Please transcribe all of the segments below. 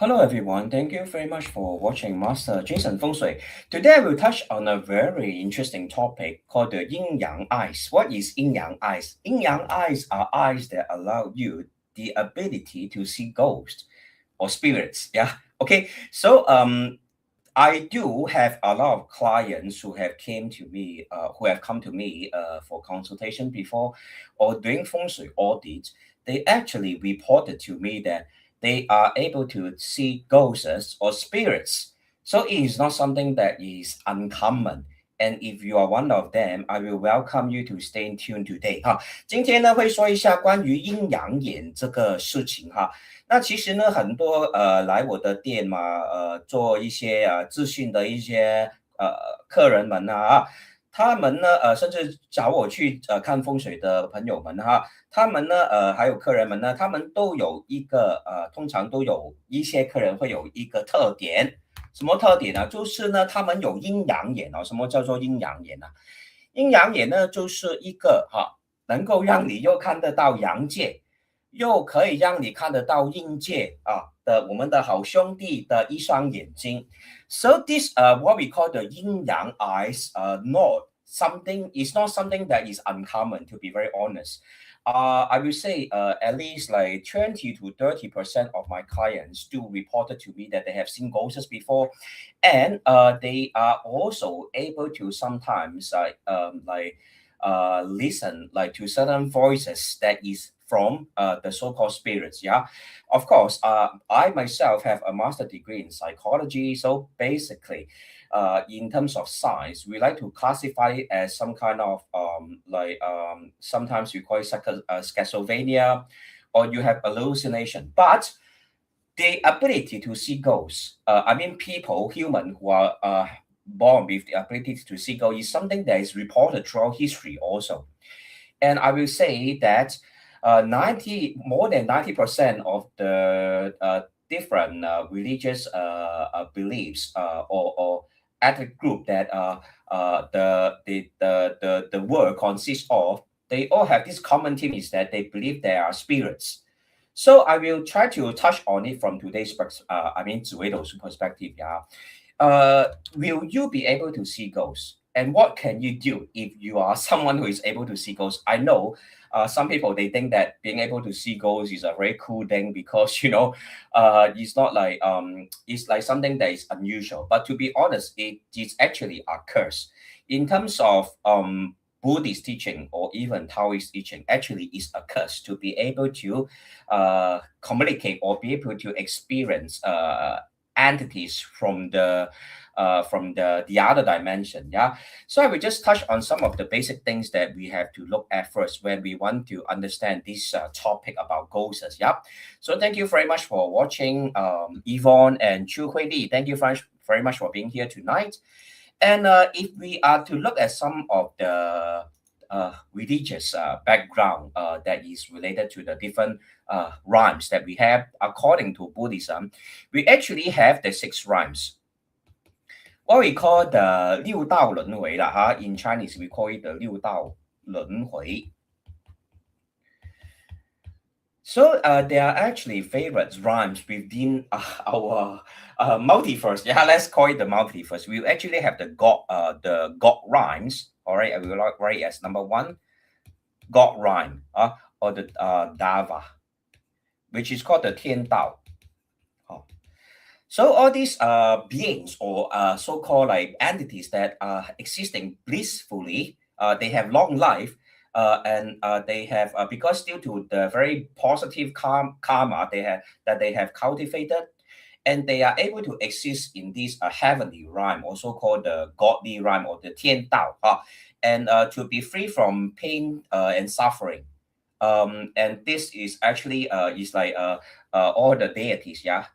Hello everyone, thank you very much for watching Master Jason Feng Shui. Today we'll touch on a very interesting topic called the Yin-Yang Eyes. What is Yin-Yang Eyes? Yin-Yang Eyes are eyes that allow you the ability to see ghosts or spirits. Yeah. Okay. So I do have a lot of clients who have come to me for consultation before, or doing feng shui audits. They actually reported to me that they are able to see ghosts or spirits. So it is not something that is uncommon. And if you are one of them, I will welcome you to stay tuned today 哈。今天呢会说一下关于阴阳眼这个事情哈。那其实呢，很多来我的店嘛，做一些咨询的一些客人们他们呢甚至找我去看风水的朋友们哈，他们呢还有客人们呢，他们都有一个通常都有一些客人会有一个特点，什么特点呢？就是呢他们有阴阳眼哦。什么叫做阴阳眼呢？阴阳眼呢就是一个能够让你又看得到阳界，又可以让你看得到阴界的我们的好兄弟的一双眼睛。So this what we call the yin-yang eyes is not something that is uncommon, to be very honest. I will say at least like 20 to 30% of my clients do reported to me that they have seen ghosts before, and they are also able to sometimes listen like to certain voices that is from the so-called spirits. Yeah, of course. I myself have a master degree in psychology, so basically, in terms of science, we like to classify it as some kind of sometimes we call it schizophrenia, or you have hallucination, but the ability to see ghosts, human who are born with the ability to see ghosts, is something that is reported throughout history also. And I will say that more than 90% of the different religious beliefs or ethnic group that the world consists of, they all have this common theme, is that they believe there are spirits. So I will try to touch on it from today's Zi Wei Dou Shu perspective. Yeah. Will you be able to see ghosts? And what can you do if you are someone who is able to see ghosts? I know some people, they think that being able to see ghosts is a very cool thing because it's not like it's like something that is unusual. But to be honest, it is actually a curse. In terms of Buddhist teaching or even Taoist teaching, actually is a curse to be able to communicate or be able to experience entities from the other dimension. Yeah. So I will just touch on some of the basic things that we have to look at first when we want to understand this topic about ghosts. Yeah. So thank you very much for watching, Yvonne and Chu Hui Li. Thank you very much for being here tonight. And if we are to look at some of the religious background that is related to the different rhymes that we have according to Buddhism, we actually have the 6 rhymes. What we call the 六道轮回啦哈. In Chinese, we call it the 六道轮回. So there are actually favorite rhymes within our multiverse. Yeah, let's call it the multiverse. We actually have the God rhymes. All right, I will write as number 1, God rhyme, or the Dava, which is called the Tian Dao. So all these beings or so-called like entities that are existing blissfully, they have long life. And they have because due to the very positive karma they have cultivated, and they are able to exist in this heavenly realm, also called the godly realm or the Tian Dao, and to be free from pain and suffering. And this is actually is like all the deities. Yeah.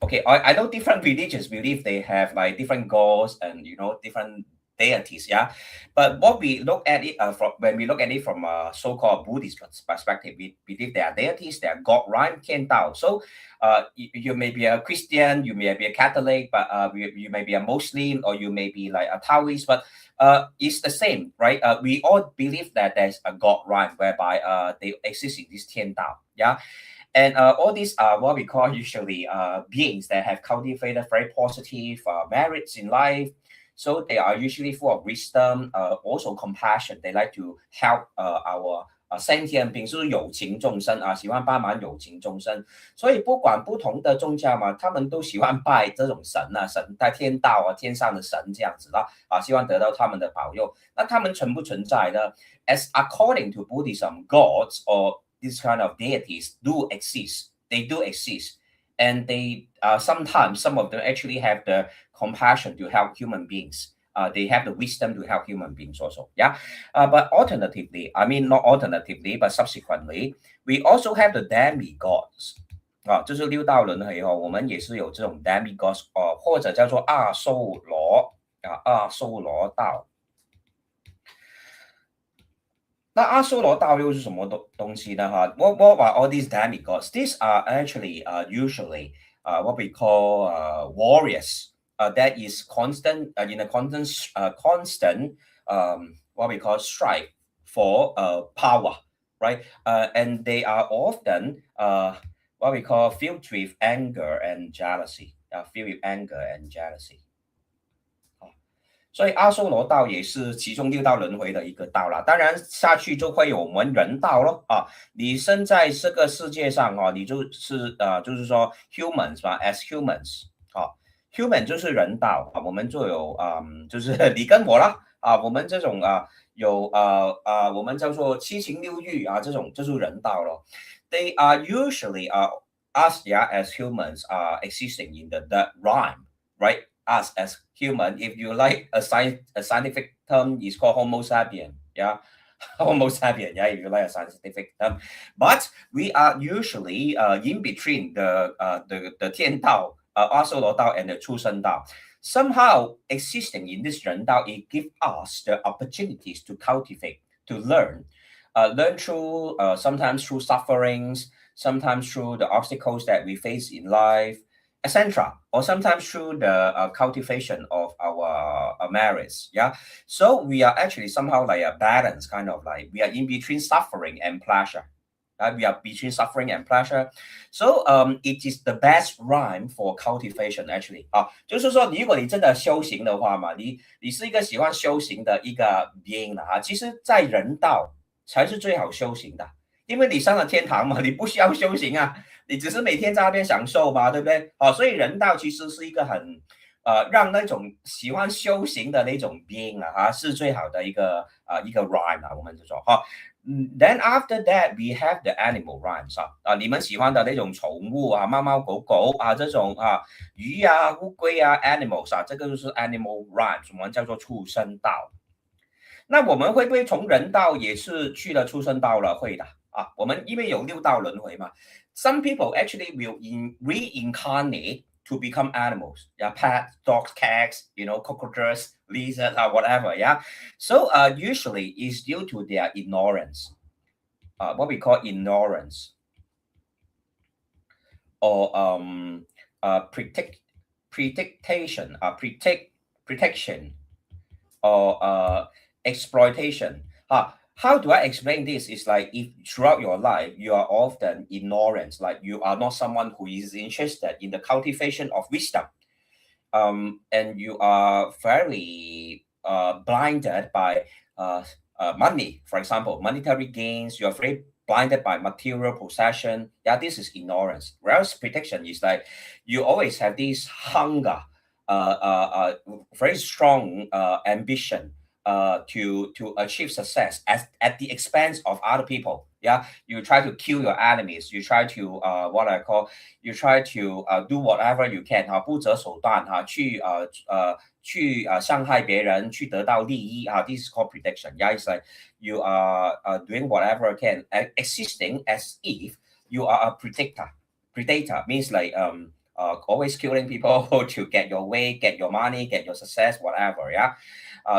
Okay, I know different religions believe they have like different gods and different deities. Yeah, but what we look at it from when we look at it from a so-called Buddhist perspective, we believe there are deities, there are God, right? Tian Dao. So you may be a Christian, you may be a Catholic, but you may be a Muslim, or you may be like a Taoist, but it's the same, right? We all believe that there's a God, right, whereby they exist in this Tian Dao. Yeah. And all these are what we call usually beings that have cultivated very positive merits in life. So they are usually full of wisdom, also compassion. They like to help our sentient beings，就是有情众生啊，喜欢帮忙有情众生。所以不管不同的宗教嘛，他们都喜欢拜这种神啊，神在天道啊，天上的神这样子啦，希望得到他们的保佑。那他们存不存在呢？As according to Buddhism, gods or this kind of deities do exist. They do exist, and they sometimes some of them actually have the compassion to help human beings. They have the wisdom to help human beings also. Yeah, but alternatively, I mean not alternatively, but subsequently, we also have the demigods. 就是六道轮回我们也是有这种 demigods 或者叫做阿修罗阿修罗道。那阿修罗道又是什么东西呢？What are all these demigods? These are actually usually what we call warriors. That is constant in a constant what we call strife for power, right? And they are often what we call filled with anger and jealousy. Filled with anger and jealousy. 所以阿修罗道也是其中六道轮回的一个道啦，当然下去就会有我们人道咯你生在这个世界上你就是就是说 humans 吧 ，as humans human 就是人道我们就有就是你跟我啦我们这种有我们叫做七情六欲这种就是人道咯。They are usually us as humans are existing in the rhyme, right? Us as human, if you like a scientific term, is called Homo sapien. Yeah, Homo sapien. Yeah, if you like a scientific term, but we are usually in between the 天道阿修罗道 and the 畜生道. Somehow existing in this 人道, it gives us the opportunities to cultivate, to learn through sometimes through sufferings, sometimes through the obstacles that we face in life, etc. Or sometimes through the cultivation of our merits. Yeah. So we are actually somehow like a balance, kind of like we are in between suffering and pleasure. We are between suffering and pleasure. So it is the best rhyme for cultivation actually. 就是说如果你真的修行的话嘛，你是一个喜欢修行的一个 being 其实在人道才是最好修行的，因为你上了天堂嘛，你不需要修行你只是每天在那边享受嘛，对不对？所以人道其实是一个很让那种喜欢修行的那种 being 是最好的一个rhyme 我们就说Then after that, we have the animal rhymes 你们喜欢的那种宠物猫猫狗狗这种鱼乌龟animals 这个就是 animal rhymes， 我们叫做畜生道。那我们会不会从人道也是去了畜生道了？会的我们因为有六道轮回嘛。Some people actually will reincarnate to become animals. Yeah, pets, dogs, cats, cockroaches, lizards, whatever. Yeah. So usually it's due to their ignorance. What we call ignorance, or protection, or exploitation. How do I explain this? It's like if throughout your life you are often ignorant, like you are not someone who is interested in the cultivation of wisdom, and you are very blinded by money, for example, monetary gains. You are very blinded by material possession. Yeah, this is ignorance. Whereas protection is like you always have this hunger, very strong ambition to achieve success at the expense of other people. Yeah, you try to kill your enemies. You try to you try to do whatever you can 不择手段去伤害别人，去得到利益This is called protection. Yeah, it's like you are doing whatever you can, existing as if you are a predator. Predator means like always killing people to get your way, get your money, get your success, whatever. Yeah.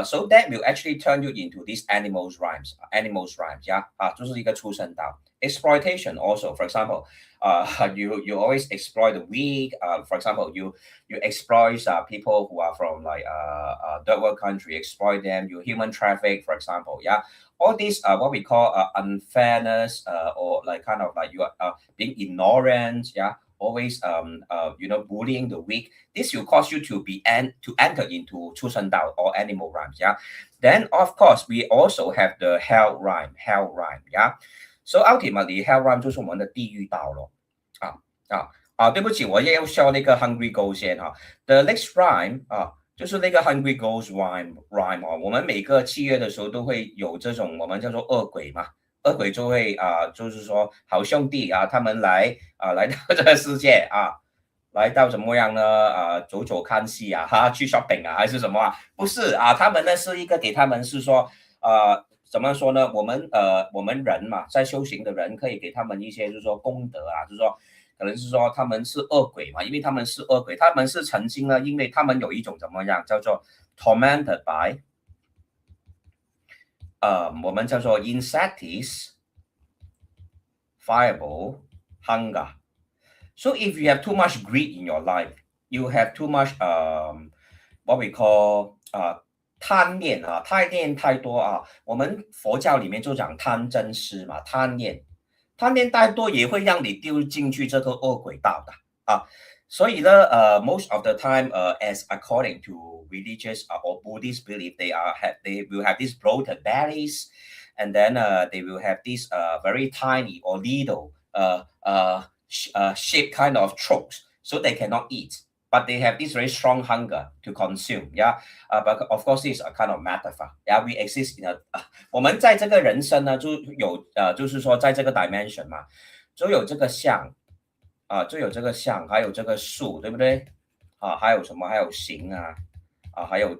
So that will actually turn you into these animals rhymes, yeah, 就是一个出生道。Exploitation also, for example, you always exploit the weak. For example, you exploit people who are from like third world country, exploit them. You human traffic, for example, yeah. All these what we call unfairness, or like kind of like you are being ignorant, yeah. Always bullying the weak. This will cause you to to enter into 出生道 or animal rhymes, yeah. Then of course we also have the hell rhyme, yeah. So ultimately hell rhyme 就是我们的地狱道咯。对不起，我也要 show 那个 hungry ghost 先哈。The next rhyme 就是那个 hungry ghost rhyme 我们每个7月的时候都会有这种我们叫做恶鬼嘛。恶鬼就会就是说好兄弟他们来到这个世界来到怎么样呢？走走看戏去 shopping 还是什么不是他们呢是一个给他们是说怎么说呢？我们人嘛，在修行的人可以给他们一些就是说功德就是说可能是说他们是恶鬼嘛，因为他们是恶鬼，他们是曾经呢，因为他们有一种怎么样叫做 tormented by 我们叫做 insatiable hunger. So if you have too much greed in your life, you have too much what we call 贪念贪念太多我们佛教里面就讲贪嗔痴嘛，贪念太多也会让你丢进去这个恶鬼道的所以呢most of the time as according to religious or Buddhist belief, they will have these bloated bellies, and then they will have this very tiny or little shaped kind of throats, so they cannot eat. But they have this very strong hunger to consume, yeah. But of course, this is a kind of metaphor. Yeah, we exist in a 我们在这个人生呢，就有就是说在这个 dimension 嘛，就有这个相就有这个相，还有这个数，对不对？还有什么？还有形还有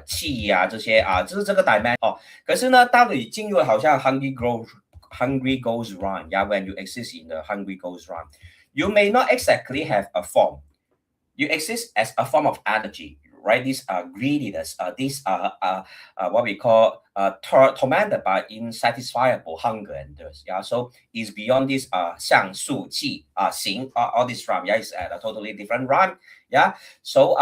气这些就是这个 dimension 可是呢，到你进入好像 hungry ghost run, yeah, when you exist in the hungry ghost run, you may not exactly have a form. You exist as a form of energy, right? This greediness, this what we call tormented by insatisfiable hunger and thirst. Yeah, so it's beyond this 相数气形all this rhyme. Yeah, it's at a totally different rhyme. Yeah, so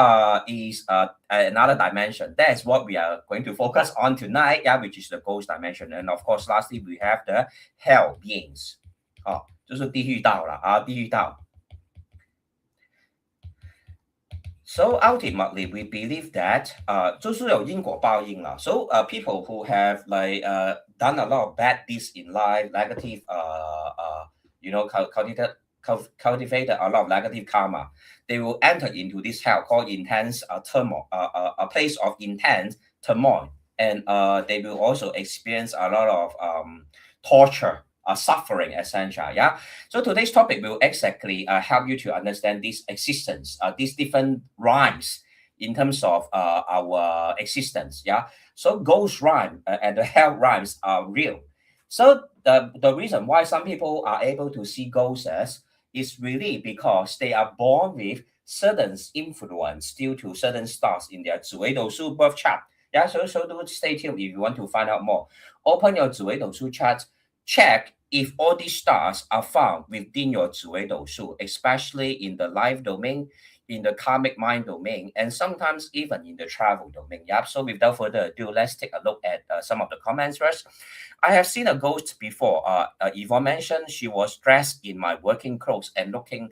is another dimension. That's what we are going to focus on tonight. Yeah, which is the ghost dimension, and of course, lastly we have the hell beings. 就是地狱道了地狱道。So ultimately, we believe that 就是有因果报应了。So people who have like done a lot of bad deeds in life, negative cultivated a lot of negative karma, they will enter into this hell called intense turmoil, a place of intense turmoil, and they will also experience a lot of torture. Suffering essential, yeah. So today's topic will exactly help you to understand this existence, these different rhymes in terms of our existence, yeah. So ghost rhyme and the hell rhymes are real. So the reason why some people are able to see ghosts is really because they are born with certain influence due to certain stars in their Zi Wei Dou Shu birth chart. Yeah, so do stay tuned if you want to find out more. Open your Zi Wei Dou Shu chart. Check if all these stars are found within your Zi Wei Dou Shu, especially in the life domain, in the karmic mind domain, and sometimes even in the travel domain. Yep. So without further ado, let's take a look at some of the comments first. I have seen a ghost before. Yvonne mentioned she was dressed in my working clothes and looking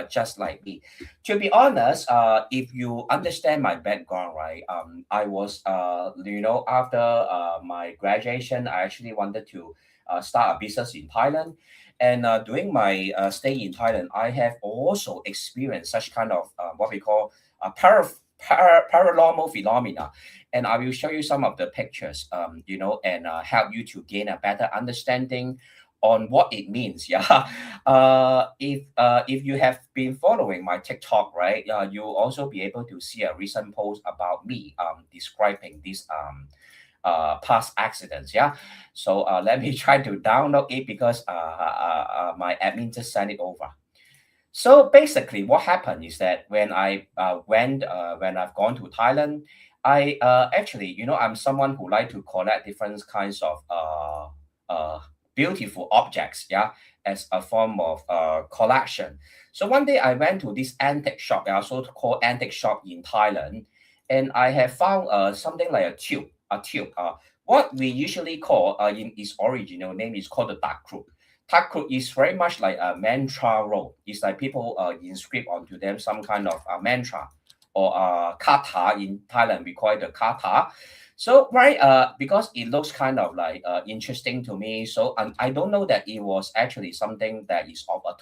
just like me. To be honest, if you understand my background, right, I was, after my graduation, I actually wanted to start a business in Thailand. And during my stay in Thailand, I have also experienced such kind of what we call paranormal phenomena. And I will show you some of the pictures, and help you to gain a better understanding on what it means. Yeah. If you have been following my TikTok, right, you'll also be able to see a recent post about me describing this past accidents. Yeah, so let me try to download it because my admin just sent it over. So basically what happened is that when I've gone to Thailand, I actually, I'm someone who like to collect different kinds of beautiful objects, yeah, as a form of collection. So one day I went to this antique shop, yeah, so called antique shop in Thailand, and I have found something like a tube, what we usually call in its original name is called the takrut. Takrut is very much like a mantra roll. It's like people inscribe onto them some kind of mantra or kata. In Thailand we call it the kata. So right, because it looks kind of like interesting to me. So I don't know that it was actually something that is of a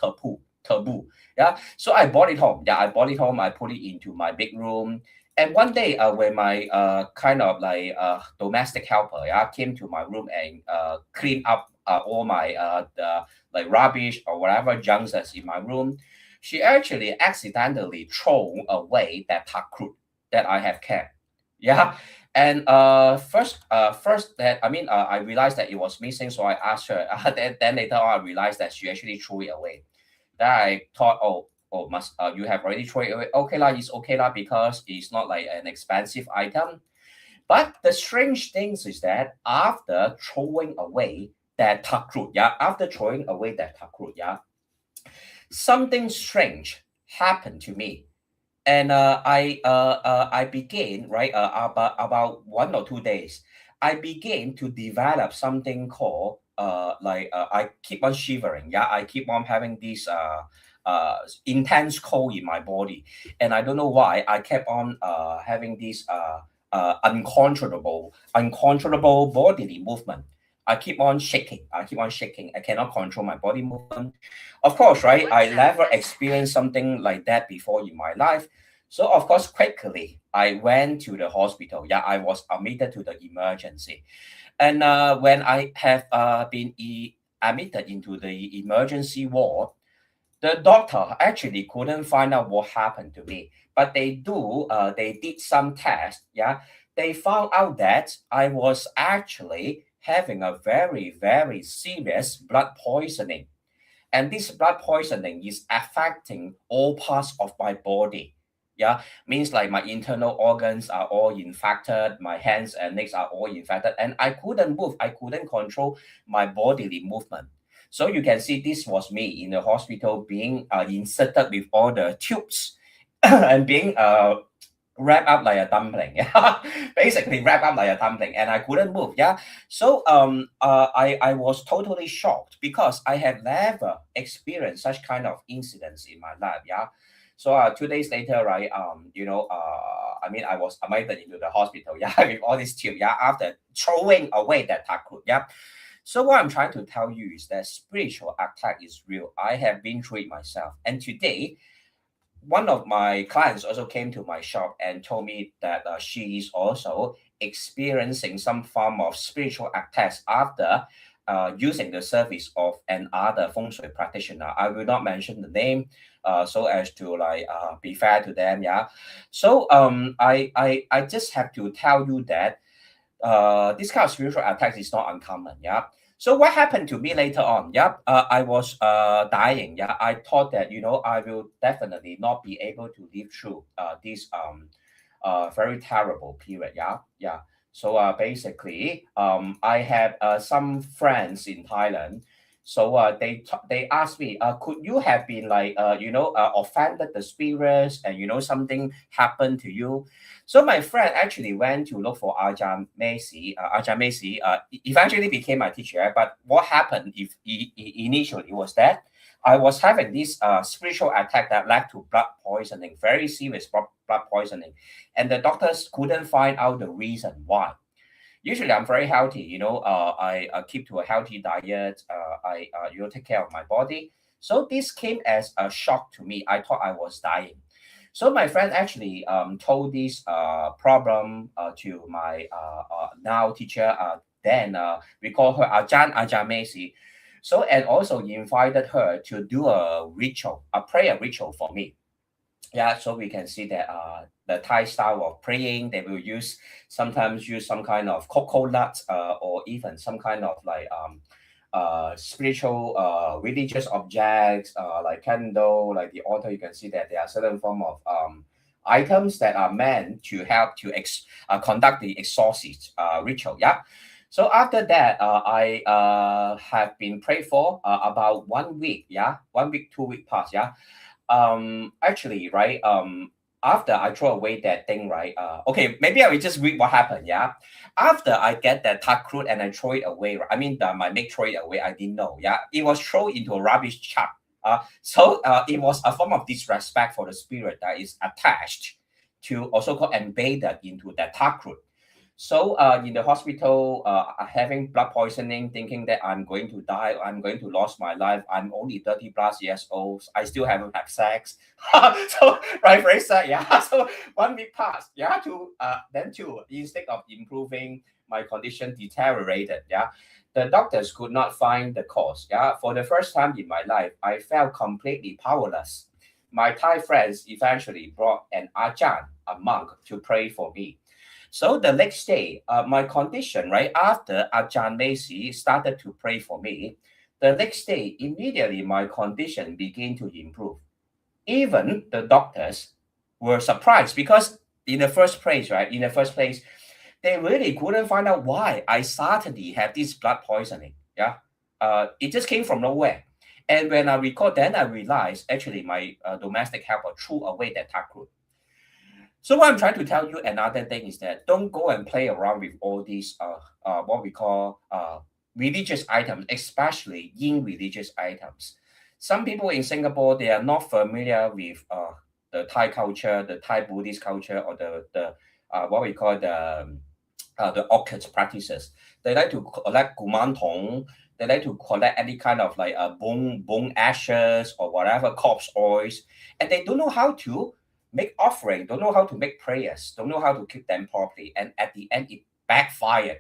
taboo. Yeah. So I brought it home. Yeah, I brought it home. I put it into my big room. And one day, when my kind of like domestic helper, yeah, came to my room and clean up all my like rubbish or whatever junks that's in my room, she actually accidentally thrown away that takrut that I have kept. Yeah. And first that I mean, I realized that it was missing, so I asked her. Then later on, I realized that she actually threw it away. Then I thought, oh, must you have already thrown it away? Okay lah, it's okay lah because it's not like an expensive item. But the strange things is that after throwing away that takrut, yeah, something strange happened to me. And I began right about 1 or 2 days. I began to develop something called I keep on shivering. Yeah, I keep on having this intense cold in my body, and I don't know why. I kept on having this uncontrollable bodily movement. I keep on shaking. I keep on shaking. I cannot control my body movement. Of course, right? I never experienced something like that before in my life. So of course, quickly I went to the hospital. Yeah, I was admitted to the emergency, and when I have been admitted into the emergency ward, the doctor actually couldn't find out what happened to me, but they did some tests. Yeah, they found out that I was actually having a very very serious blood poisoning, and this blood poisoning is affecting all parts of my body. Yeah, means like my internal organs are all infected, my hands and legs are all infected, and I couldn't move, I couldn't control my bodily movement. So you can see this was me in the hospital being inserted with all the tubes and being wrapped up like a dumpling. Yeah, basically wrapped up like a dumpling, and I couldn't move. Yeah, so I was totally shocked because I had never experienced such kind of incidents in my life. Yeah, so 2 days later, right, I mean, I was admitted into the hospital. Yeah, with all this tube. Yeah, after throwing away that takrut. Yeah. So what I'm trying to tell you is that spiritual attack is real. I have been through it myself, and today one of my clients also came to my shop and told me that she is also experiencing some form of spiritual attacks after using the service of another feng shui practitioner. I will not mention the name, so as to be fair to them. Yeah. So I just have to tell you that this kind of spiritual attacks is not uncommon. Yeah. So what happened to me later on? Yeah, I was dying. Yeah, I thought that I will definitely not be able to live through this very terrible period. Yeah, yeah. So basically, I have some friends in Thailand. So they asked me, could you have been like offended the spirits and something happened to you? So my friend actually went to look for Ajahn Messi. Ajahn Messi eventually became my teacher. But what happened initially was that I was having this spiritual attack that led to blood poisoning, very serious blood poisoning, and the doctors couldn't find out the reason why. Usually, I'm very healthy. I keep to a healthy diet. I take care of my body. So this came as a shock to me. I thought I was dying. So my friend actually told this problem to my now teacher. Then we call her Ajahn Messi. So and also invited her to do a ritual, a prayer ritual for me. Yeah, so we can see that the Thai style of praying, they will sometimes use some kind of coconut or even some kind of like spiritual religious objects like candle, like the altar. You can see that there are certain form of items that are meant to help to conduct the exorcist ritual. Yeah. So after that, I have been prayed for about 1 week. Yeah, 1 week, 2 week past. Yeah. Actually, right. After I throw away that thing, right? Okay, maybe I will just read what happened. Yeah. After I get that takrut and I throw it away, right? I mean, my mate throw it away. I didn't know. Yeah, it was thrown into a rubbish chuck. So it was a form of disrespect for the spirit that is attached to, also called embedded into that takrut. So in the hospital, having blood poisoning, thinking that I'm going to die, I'm going to lose my life. I'm only 30 plus years old. I still haven't had sex. So right, very sad. Yeah. So 1 week passed. Yeah. Then two, instead of improving, my condition deteriorated. Yeah. The doctors could not find the cause. Yeah. For the first time in my life, I felt completely powerless. My Thai friends eventually brought an ajahn, a monk, to pray for me. So the next day, my condition, right after Ajahn Macy started to pray for me, the next day, immediately my condition began to improve. Even the doctors were surprised because in the first place, right, in the first place, they really couldn't find out why I suddenly had this blood poisoning. Yeah. It just came from nowhere. And when I recalled, then I realized actually my domestic helper threw away that taproot. So what I'm trying to tell you another thing is that don't go and play around with all these what we call religious items, especially in religious items. Some people in Singapore they are not familiar with the Thai culture, the Thai Buddhist culture, or the what we call the occult practices. They like to collect gumantong. They like to collect any kind of like bone ashes or whatever corpse oils, and they don't know how to make offering, don't know how to make prayers, don't know how to keep them properly, and at the end it backfired.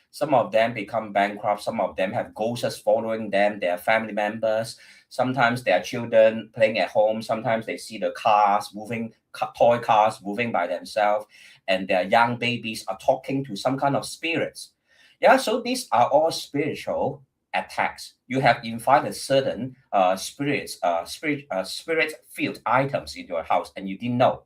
Some of them become bankrupt. Some of them have ghosts following them. Their family members. Sometimes their children playing at home. Sometimes they see the cars moving, toy cars moving by themselves, and their young babies are talking to some kind of spirits. Yeah, so these are all spiritual attacks. You have invited certain spirit field items into your house, and you didn't know.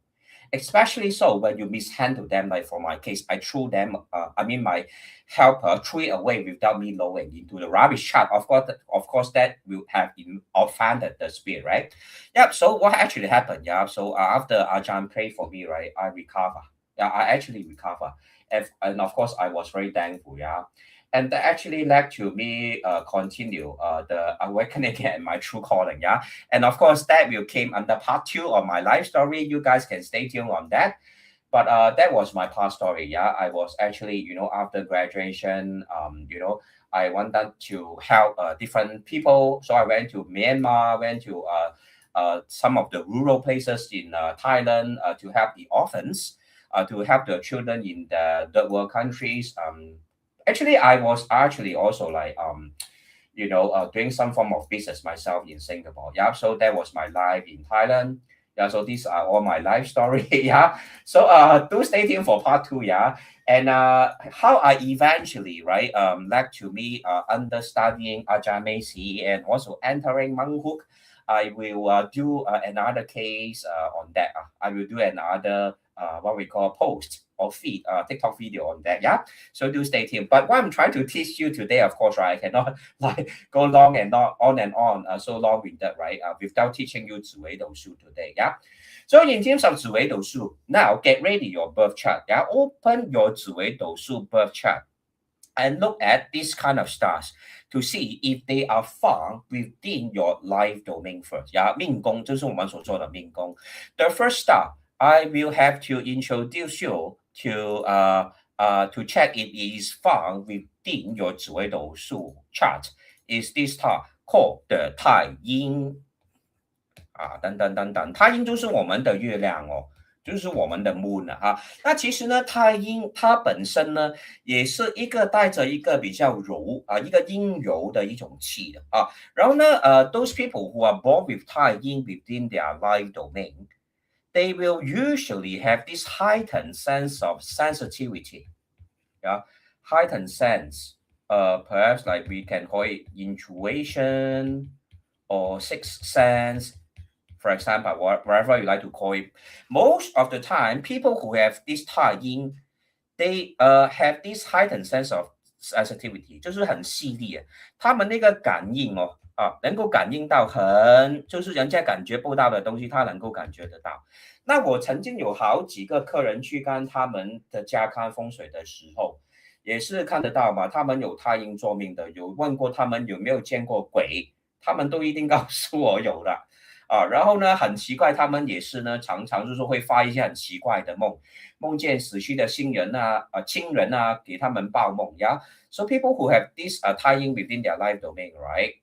Especially so when you mishandle them, like for my case, I threw them. I mean, my helper threw it away without me knowing into the rubbish chute. Of course, that will have offended the spirit, right? Yep. So what actually happened? Yeah. So after Ajahn prayed for me, right, I recover. Yeah, I actually recover, and of course, I was very thankful. Yeah, and that actually led to me continue the awakening and my true calling. Yeah, and of course, that will came under part two of my life story. You guys can stay tuned on that. But that was my past story. Yeah, I was actually, after graduation, I wanted to help different people. So I went to Myanmar, went to some of the rural places in Thailand to help the orphans, to help the children in the third world countries. Actually, I was actually also like doing some form of business myself in Singapore. Yeah, so that was my life in Thailand. Yeah, so these are all my life story. Yeah, so do stay tuned for part two. Yeah, and how I eventually right led to me understudying Ajahn Macy and also entering monkhood. I will do another case on that. I will do another what we call post or feed TikTok video on that. Yeah, so do stay tuned. But what I'm trying to teach you today, of course, right, I cannot like go long and not on and on so long with that, right? Without teaching you Zi Wei Dou Shu today. Yeah. So in terms of Zi Wei Dou Shu, now get ready your birth chart. Yeah, open your Zi Wei Dou Shu birth chart and look at this kind of stars to see if they are found within your life domain first. Yeah, 命宫就是我们所说的命宫. The first star I will have to introduce you to check if it is found within your 紫微斗数 chart is this star called the 太阴等等等等，太阴就是我们的月亮哦。就是我们的 moon 那其实呢，太阴它本身呢，也是一个带着一个比较柔一个阴柔的一种气的然后呢，those people who are born with 太阴 within their life domain, they will usually have this heightened sense of sensitivity. Yeah, heightened sense. Perhaps like we can call it intuition or sixth sense. for example, whatever you like to call it. Most of the time, people who have this Tai Yin, they have this heightened sense of sensitivity，就是很细腻啊，他们那个感应哦，能够感应到就是人家感觉不到的东西，他能够感觉得到。那我曾经有好几个客人去看他们的家看风水的时候，也是看得到嘛，他们有太阴坐命的，有问过他们有没有见过鬼，他们都一定告诉我有的。然后呢，很奇怪，他们也是呢，常常就是会发一些很奇怪的梦，梦见死去的亲人给他们报梦呀。So people who have this tying within their life domain, right?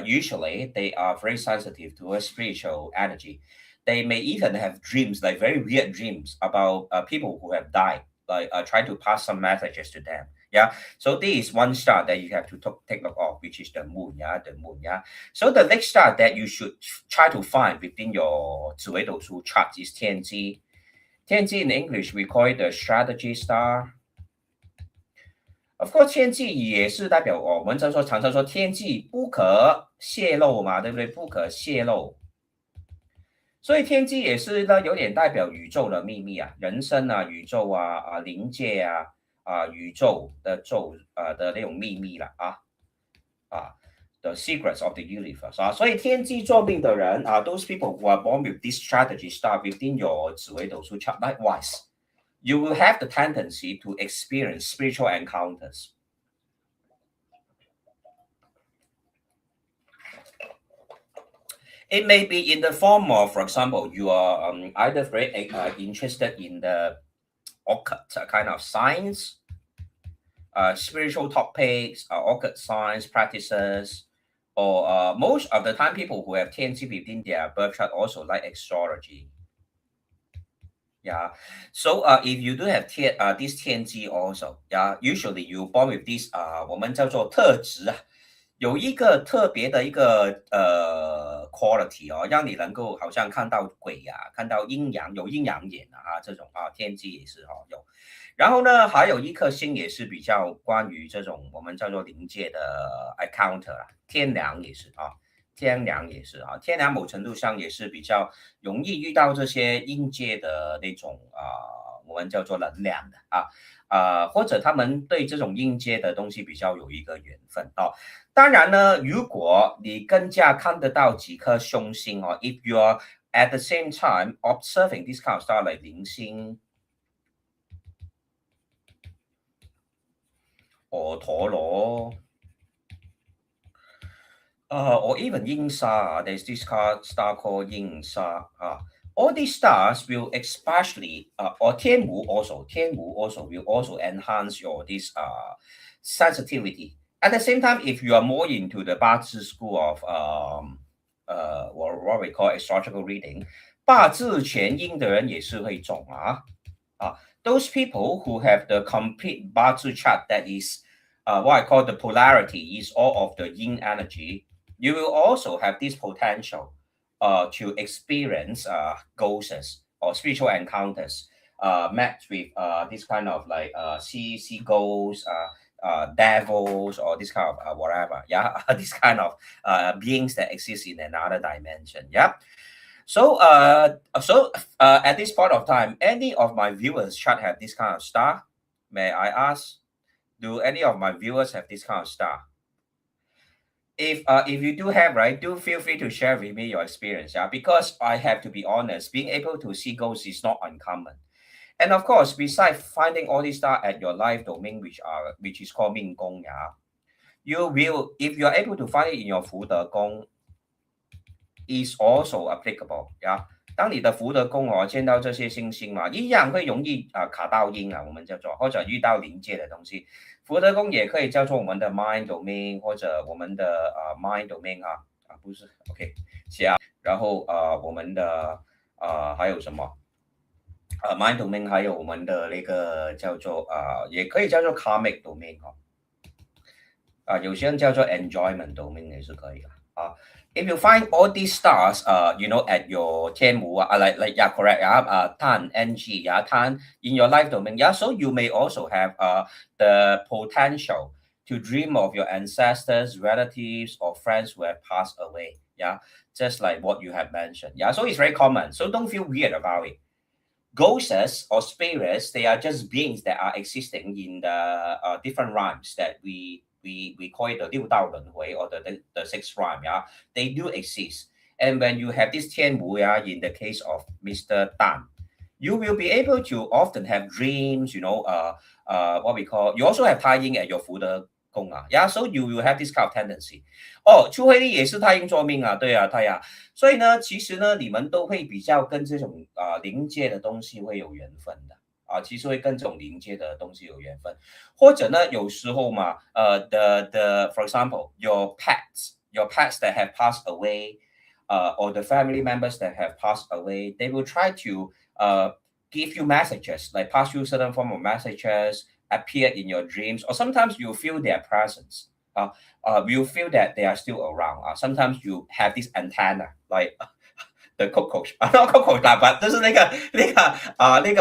Usually they are very sensitive to a spiritual energy. They may even have dreams, like very weird dreams about people who have died, like try to pass some messages to them. Yeah. So this is one star that you have to take note of, which is the moon. Yeah, the moon. Yeah. So the next star that you should try to find within your Zi Wei Dou Shu chart is Tianzi. Tianzi in English we call it the strategy star. Of course，天际也是代表我们常常说天际不可泄露嘛，对不对？不可泄露，所以天际也是呢，有点代表宇宙的秘密啊，人生啊，宇宙啊，灵界宇宙的的那种秘密了the secrets of the universe 所以天机作命的人those people who are born with this strategy star within your 紫微斗数 chart, likewise, you will have the tendency to experience spiritual encounters. It may be in the form of, for example, you are either very interested in the occult kind of science, spiritual topics, occult science practices, or most of the time people who have TNC within their birth chart also like astrology. Yeah, so if you do have this TNG also, yeah, usually you born with this 我们叫做特质有一个特别的一个quality 让你能够好像看到鬼看到阴阳，有阴阳眼这种天机也是有。然后呢，还有一颗星也是比较关于这种我们叫做灵界的 encounter 天梁也是天梁也是天梁某程度上也是比较容易遇到这些阴界的那种我们叫做能量的或者他们对这种阴界的东西比较有一个缘分当然呢，如果你更加看得到几颗凶星if you are at the same time observing this kind of star like 零星、陀螺。or even Yin Sha, there's this star called Yin Sha. All these stars will especially, or Tianwu also will also enhance your this sensitivity. At the same time, if you are more into the Bazi school of what we call astrological reading, 八字全阴的人也是会中those people who have the complete Bazi chart that is what I call the polarity is all of the yin energy, you will also have this potential to experience ghosts or spiritual encounters met with this kind of like sea ghosts, devils, or this kind of whatever, this kind of beings that exist in another dimension. So at this point of time, any of my viewers should have this kind of star. May I ask, do any of my viewers have this kind of star? If you do have, right, do feel free to share with me your experience, because I have to be honest, being able to see ghosts is not uncommon. And of course, besides finding all these stars at your life domain, which is called Ming Gong, you will, if you are able to find it in your Fu De Gong, is also applicable, 当你的福德宫见到这些星星嘛，一样会容易卡到阴我们叫做或者遇到临界的东西。福德宫也可以叫做我们的 mind domain 或者我们的mind domain 不是 OK 然后我们的还有什么mind domain 还有我们的那个叫做也可以叫做 karmic domain 有些人叫做 enjoyment domain 也是可以的If you find all these stars, at your Tianwu, correct, Tan, NG, Tan, in your life domain, so you may also have the potential to dream of your ancestors, relatives, or friends who have passed away. Yeah, just like what you have mentioned. Yeah, so it's very common. So don't feel weird about it. Ghosts or spirits, they are just beings that are existing in the different rhymes that we call it the 六道轮回 or the sixth rhyme. Yeah, they do exist. And when you have this 天无 yeah, in the case of Mr. Tan, you will be able to often have dreams, what we call, you also have 太阴 at your 福德宫 yeah, so you will have this kind of tendency. 哦，chu 慧丽也是太阴座命啊，对啊，太阳。所以呢，其实呢，你们都会比较跟这种灵界的东西会有缘分的其实会跟这种灵界的东西有缘分，或者呢，有时候嘛，the for example your pets that have passed away, or the family members that have passed away, they will try to give you messages, like pass you certain form of messages, appear in your dreams, or sometimes you feel their presence. You feel that they are still around. Sometimes you have this antenna, like the cockroach, not cockroach 啦，but 就是那个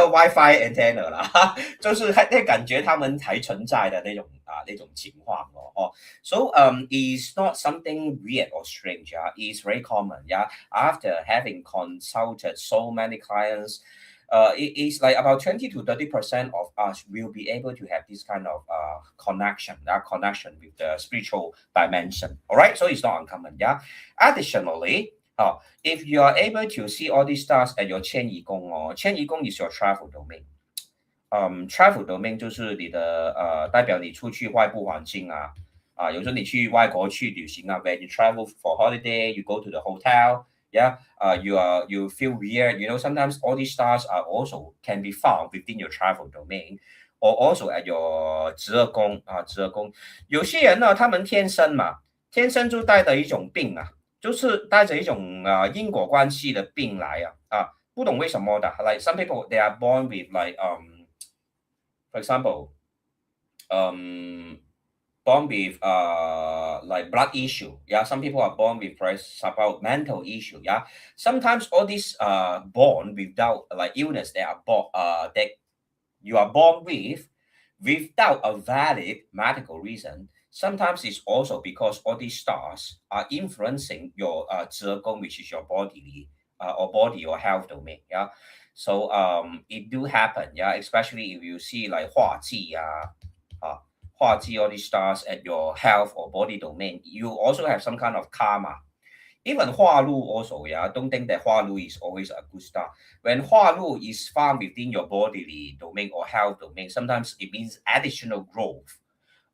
WiFi antenna 啦，就是那感觉他们还存在的那种情况哦。So it's not something weird or strange. It's very common. Yeah, after having consulted so many clients. It is like about 20 to 30% of us will be able to have this kind of connection with the spiritual dimension. All right, so it's not uncommon. Yeah. Additionally, if you are able to see all these stars at your 迁移宫is your travel domain. Travel domain 就是你的代表你出去外部环境有时候你去外国去旅行when you travel for holiday, you go to the hotel. Yeah, you feel weird. Sometimes all these stars are also can be found within your travel domain, or also at your 职二宫。有些人呢，他们天生就带着一种病就是带着一种因果关系的病来不懂为什么的。Like some people they are born with like for example born with like blood issue. Yeah, some people are born with about mental issue. Yeah, sometimes all these born without like illness they are born that you are born with without a valid medical reason. Sometimes it's also because all these stars are influencing your 职二宫, which is your body or body or health domain. Yeah, so it do happen. Yeah, especially if you see like 化忌all these stars at your health or body domain, you also have some kind of karma. Even 化禄 also, yeah, don't think that 化禄 is always a good star. When 化禄 is found within your bodily domain or health domain, sometimes it means additional growth,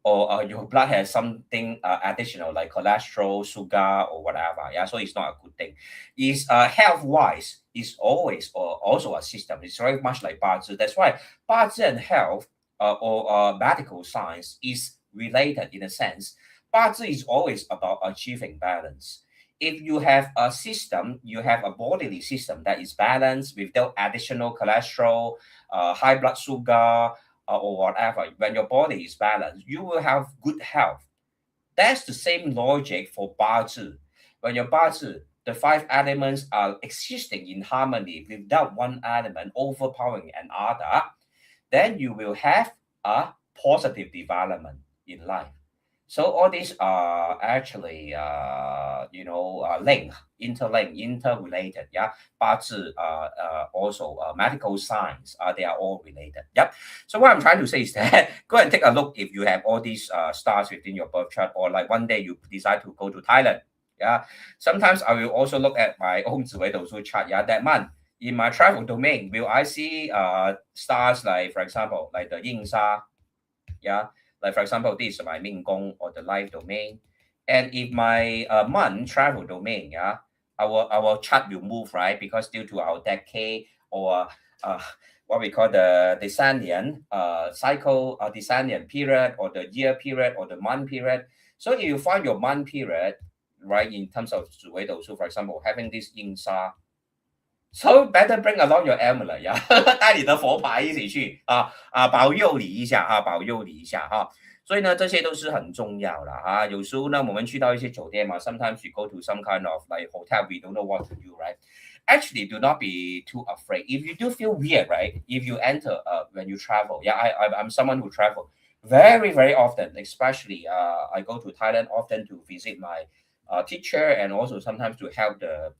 or your blood has something additional like cholesterol, sugar, or whatever. Yeah, so it's not a good thing. Is health wise is always also a system. It's very much like 八字. That's why 八字 and health or medical science is related in a sense. 八字 is always about achieving balance. If you have a system, you have a bodily system that is balanced without additional cholesterol, high blood sugar, or whatever. When your body is balanced, you will have good health. That's the same logic for 八字. When your 八字, the five elements are existing in harmony without one element overpowering another, then you will have a positive development in life. So all these are actually, interrelated. Yeah, 八字, also medical science, they are all related. Yep. So what I'm trying to say is that go and take a look if you have all these stars within your birth chart, or like one day you decide to go to Thailand. Yeah. Sometimes I will also look at my own Zi Wei Dou Shu chart. Yeah, that month in my travel domain, will I see stars like, for example, like the Yin Sha? Yeah. Like, for example, this is my Ming Gong or the life domain. And if my month travel domain, yeah, our chart will move, right? Because due to our decade or what we call the Descendant cycle, Descendant period, or the year period, or the month period. So if you find your month period, right, in terms of Zi Wei Dou Shu, for example, having this Yin Sha, so better bring along your amulet, yeah. 带你的佛牌一起去保佑你一下所以呢，这些都是很重要的有时候呢，我们去到一些酒店嘛 sometimes we go to some kind of like hotel, we don't know what to do, right? Actually, do not be too afraid. If you do feel weird, right? If you enter when you travel, yeah, I'm someone who travel. Very, very often, especially I go to Thailand often to visit my teacher, and also sometimes to help the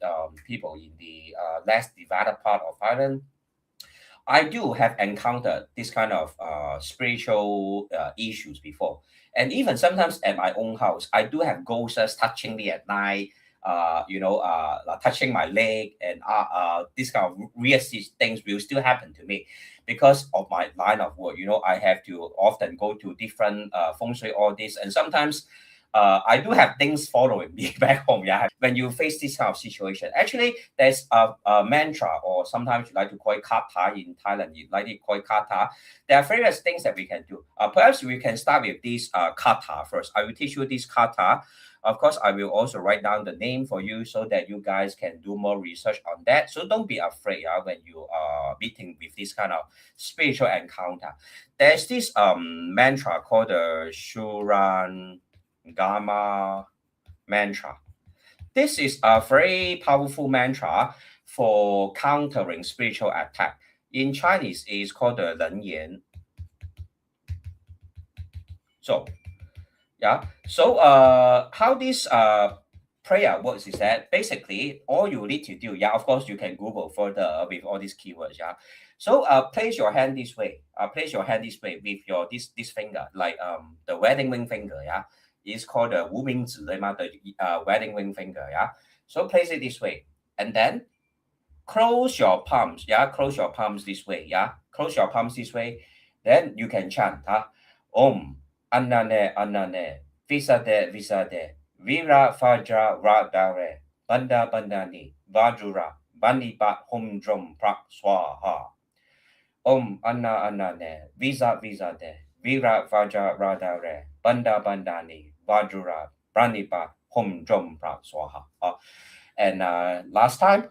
people in the less developed part of Thailand. I do have encountered this kind of spiritual issues before, and even sometimes at my own house, I do have ghosts touching me at night. Like touching my leg, and this kind of weird things will still happen to me because of my line of work. I have to often go to different feng shui audits, and sometimes I do have things following me back home. Yeah, when you face this kind of situation, actually, there's a mantra, or sometimes you like to call it kata in Thailand. You like to call it kata. There are various things that we can do. Perhaps we can start with this kata first. I will teach you this kata. Of course, I will also write down the name for you so that you guys can do more research on that. So don't be afraid when you are meeting with this kind of spiritual encounter. There's this mantra called the Shuran Dharma mantra. This is a very powerful mantra for countering spiritual attack. In Chinese, it is called the Ren Yan. So, yeah. So, how this prayer works is that basically all you need to do, yeah, of course, you can Google further with all these keywords, yeah. So, place your hand this way. Place your hand this way with your this finger, like the wedding ring finger, yeah. It's called the Wu Ming Zi, the wedding ring finger, yeah. So place it this way, and then close your palms, yeah. Close your palms this way, yeah. Close your palms this way. Then you can chant, Om Anane Anane Visade Visade Vira Fajra Radare Banda Bandani Vajura Bani Ba Hum Drum Prak Swaha. Om Anna Anane Visa Visade Vira Vaja Radare Banda Bandani Vajura Branipa Hum Drum Prak Swaha. And last time,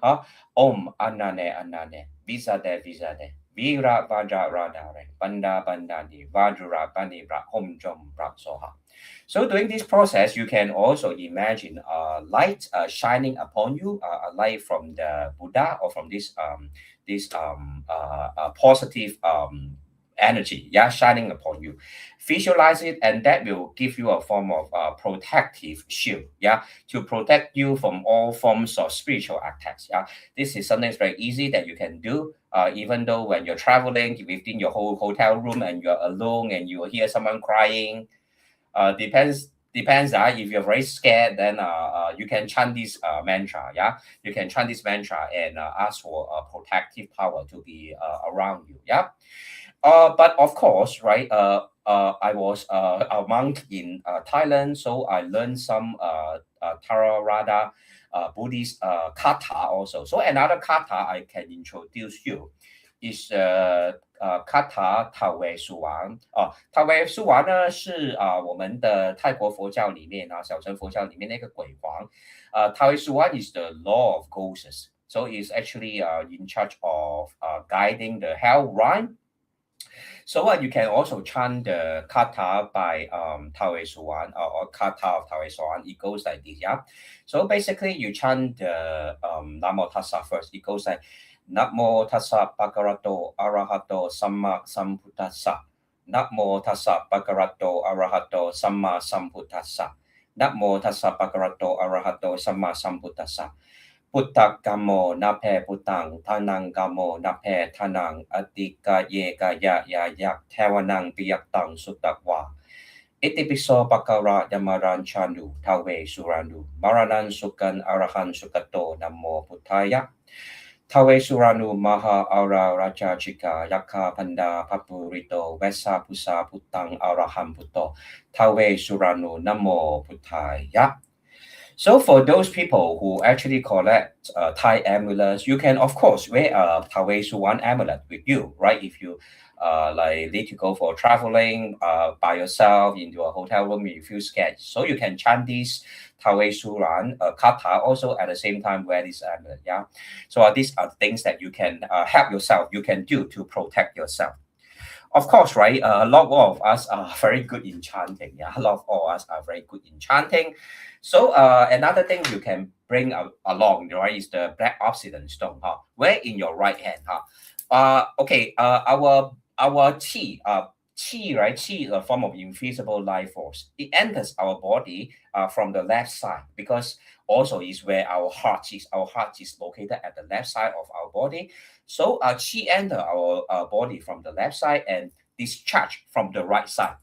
Om Anane Anane Visade Visade Vira Vaja Radare Banda Bandani Vajura Banibra Hom Jom Brak Soha. So during this process, you can also imagine a light shining upon you, a light from the Buddha, or from this positive energy, yeah, shining upon you. Visualize it, and that will give you a form of protective shield, yeah, to protect you from all forms of spiritual attacks. Yeah, this is something that's very easy that you can do. Even though when you're traveling within your whole hotel room and you're alone and you hear someone crying, depends. If you're very scared, then you can chant this mantra. Yeah, you can chant this mantra and ask for a protective power to be around you. Yeah. But of course, right? I was a monk in Thailand, so I learned some Theravada Buddhist kata also. So another kata I can introduce you is kata 塔维苏王塔维苏王呢是我们的泰国佛教里面小乘佛教里面那个鬼王。塔维苏王 is the law of ghosts, so he's actually in charge of guiding the hell run. So you can also chant the kata by Tawei Suwan, or kata of Tawei Suwan. It goes like this, yeah. So basically, you chant the Namo Tassa first. It goes like Namo Tassa Bhagavato Arahato Samma Sambuddhassa. Namo Tassa Bhagavato Arahato Samma Sambuddhassa. Namo Tassa Bhagavato Arahato Samma Sambuddhassa. พุทธกามโมนาเพพุตังทานังกามโมนาเพทานังอติกาเยกายะยายักเทวนังปิยักตังสุตตวาอิติปิโสปะการะยมารัญชานุทาเวสุรานุมารานันสุกันอรหันสุกโตนะโมพุทธายะทาเวสุรานุมหาอาราราชาชิกายักขาพันดาภัปปุริโตเวสาพุสาพุตังอรหันพุตโตทาเวสุรานุนะโมพุทธายะ So for those people who actually collect Thai amulets, you can of course wear a Tawei Suwan amulet with you, right? If you like need to go for traveling by yourself into a hotel room, you feel scared, so you can chant this Tawei Suwan kata also at the same time wear this amulet. Yeah, so these are things that you can help yourself. You can do to protect yourself. Of course, right? A lot of us are very good in chanting. Yeah, a lot of us are very good in chanting. So another thing you can bring along, right, is the black obsidian stone. Wear in your right hand. Okay. Our qi Qi, right? Qi is a form of invisible life force. It enters our body from the left side because also is where our heart is. Our heart is located at the left side of our body. So Qi enter our body from the left side and discharge from the right side.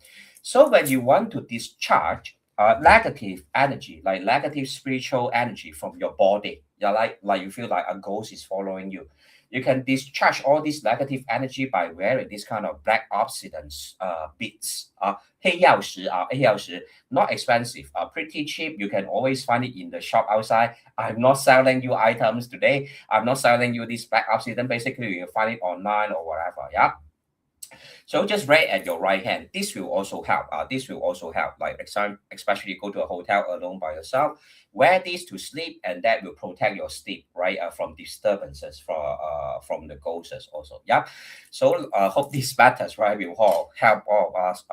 So when you want to discharge negative energy, like negative spiritual energy from your body, yeah, like you feel like a ghost is following you, you can discharge all this negative energy by wearing this kind of black obsidian beads. 黑曜石 黑曜石 not expensive, pretty cheap. You can always find it in the shop outside. I'm not selling you items today. I'm not selling you this black obsidian. Basically, you find it online or whatever. Yeah. So just right at your right hand. This will also help. This will also help. Like especially go to a hotel alone by yourself. Wear this to sleep, and that will protect your sleep, right, from disturbances from the ghosts also. Yeah. So hope this matters, right, will all help all of us,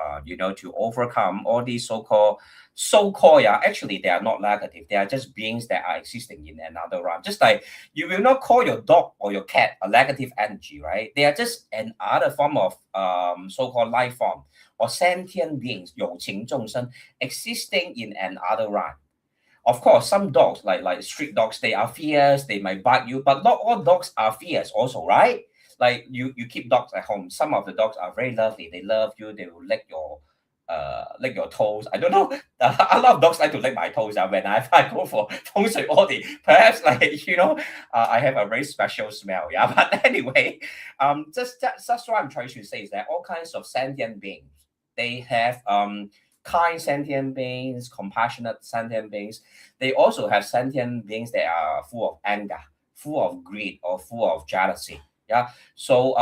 to overcome all these so-called, yeah, actually they are not negative. They are just beings that are existing in another realm. Just like you will not call your dog or your cat a negative energy, right? They are just another form of so-called life form or sentient beings, 有情众生, existing in another realm. Of course, some dogs, like street dogs, they are fierce, they might bite you, but not all dogs are fierce also, right? Like you keep dogs at home. Some of the dogs are very lovely. They love you, they will lick your toes. I don't know. A lot of dogs like to lick my toes when I go for feng shui audit. Perhaps I have a very special smell. Yeah, but anyway, that's what I'm trying to say is that all kinds of sentient beings, they have kind sentient beings, compassionate sentient beings. They also have sentient beings that are full of anger, full of greed, or full of jealousy. Yeah. So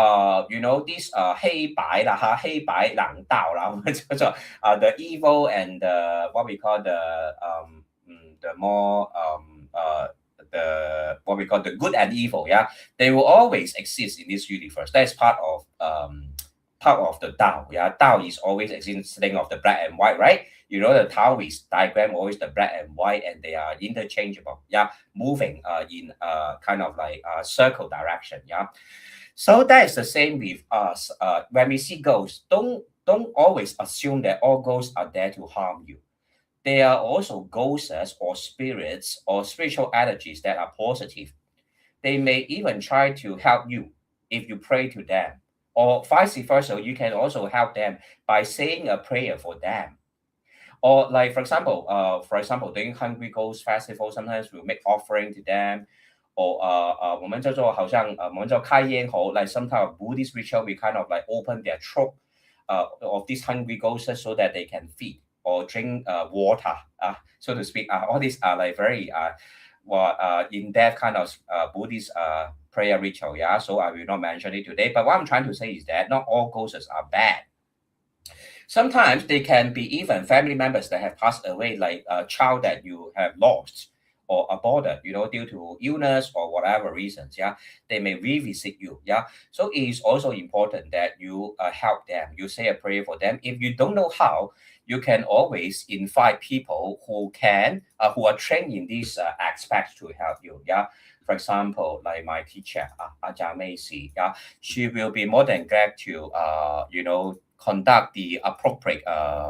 this 黑白啦，黑白两道啦，我们叫做the evil and the what we call the more the what we call the good and evil. Yeah, they will always exist in this universe. That's part of the Tao. Yeah, Tao is always existing of the black and white, right? You know the Taoist diagram always the black and white, and they are interchangeable. Yeah, moving in kind of like circle direction. Yeah, so that is the same with us. When we see ghosts, don't always assume that all ghosts are there to harm you. There are also ghosts or spirits or spiritual energies that are positive. They may even try to help you if you pray to them, or vice versa. You can also help them by saying a prayer for them. Or like for example, during Hungry Ghost Festival, sometimes we'll make offering to them. Or 我们叫做开烟喉, like some type of Buddhist ritual, we kind of like open their throat of these hungry ghosts so that they can feed or drink water, so to speak. All these are like very in-depth kind of Buddhist prayer ritual. Yeah, so I will not mention it today. But what I'm trying to say is that not all ghosts are bad. Sometimes they can be even family members that have passed away, like a child that you have lost or aborted, due to illness or whatever reasons. Yeah, they may revisit you. Yeah, so it is also important that you help them. You say a prayer for them. If you don't know how, you can always invite people who are trained in these aspects to help you. Yeah. For example, like my teacher, Aja Macy, yeah, she will be more than glad to, conduct the appropriate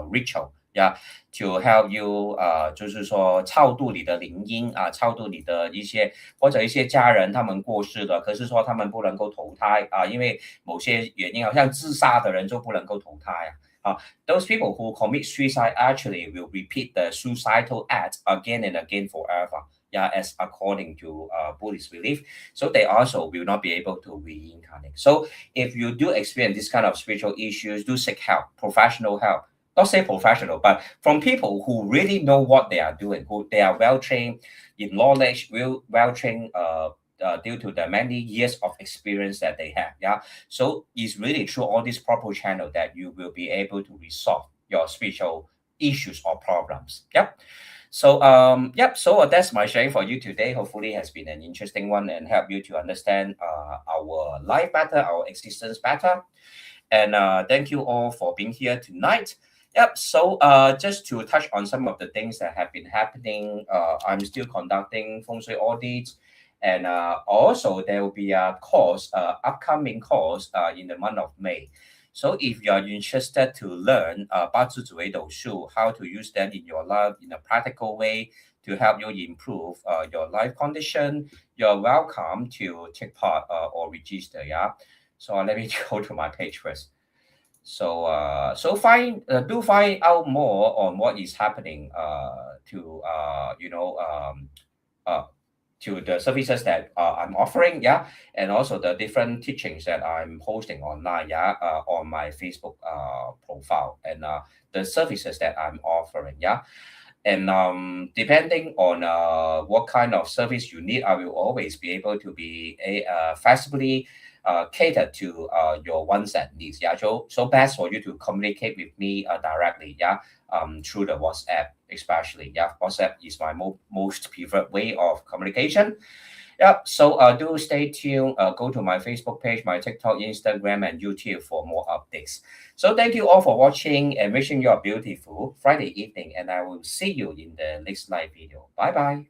ritual, yeah, to help you 就是说超度你的灵婴超度你的一些或者一些家人他们过世了，可是说他们不能够投胎因为某些原因，好像自杀的人就不能够投胎those people who commit suicide actually will repeat the suicidal act again and again forever. Yeah, as according to Buddhist belief, so they also will not be able to reincarnate. So if you do experience this kind of spiritual issues, do seek help, professional help. Not say professional, but from people who really know what they are doing, who they are well trained in knowledge, well trained due to the many years of experience that they have. Yeah, so it's really through all this proper channel that you will be able to resolve your spiritual issues or problems. Yep. So so that's my sharing for you today. Hopefully it has been an interesting one and help you to understand our life better, our existence better. And thank you all for being here tonight. Yep. So just to touch on some of the things that have been happening, I'm still conducting feng shui audits. And also there will be a course, upcoming course in the month of May. So if you are interested to learn about Zi Wei Dou Shu, how to use them in your life in a practical way to help you improve your life condition, you're welcome to take part or register. Yeah. So let me go to my page first. So do find out more on what is happening to uh, to the services that I'm offering, yeah, and also the different teachings that I'm hosting online, yeah, on my Facebook profile, and the services that I'm offering, yeah. And depending on what kind of service you need, I will always be able to be flexibly catered to your wants and needs. Yeah, so best for you to communicate with me directly. Yeah, through the WhatsApp, especially. Yeah, WhatsApp is my most preferred way of communication. Yeah, so do stay tuned. Go to my Facebook page, my TikTok, Instagram, and YouTube for more updates. So thank you all for watching and wishing you a beautiful Friday evening. And I will see you in the next live video. Bye bye.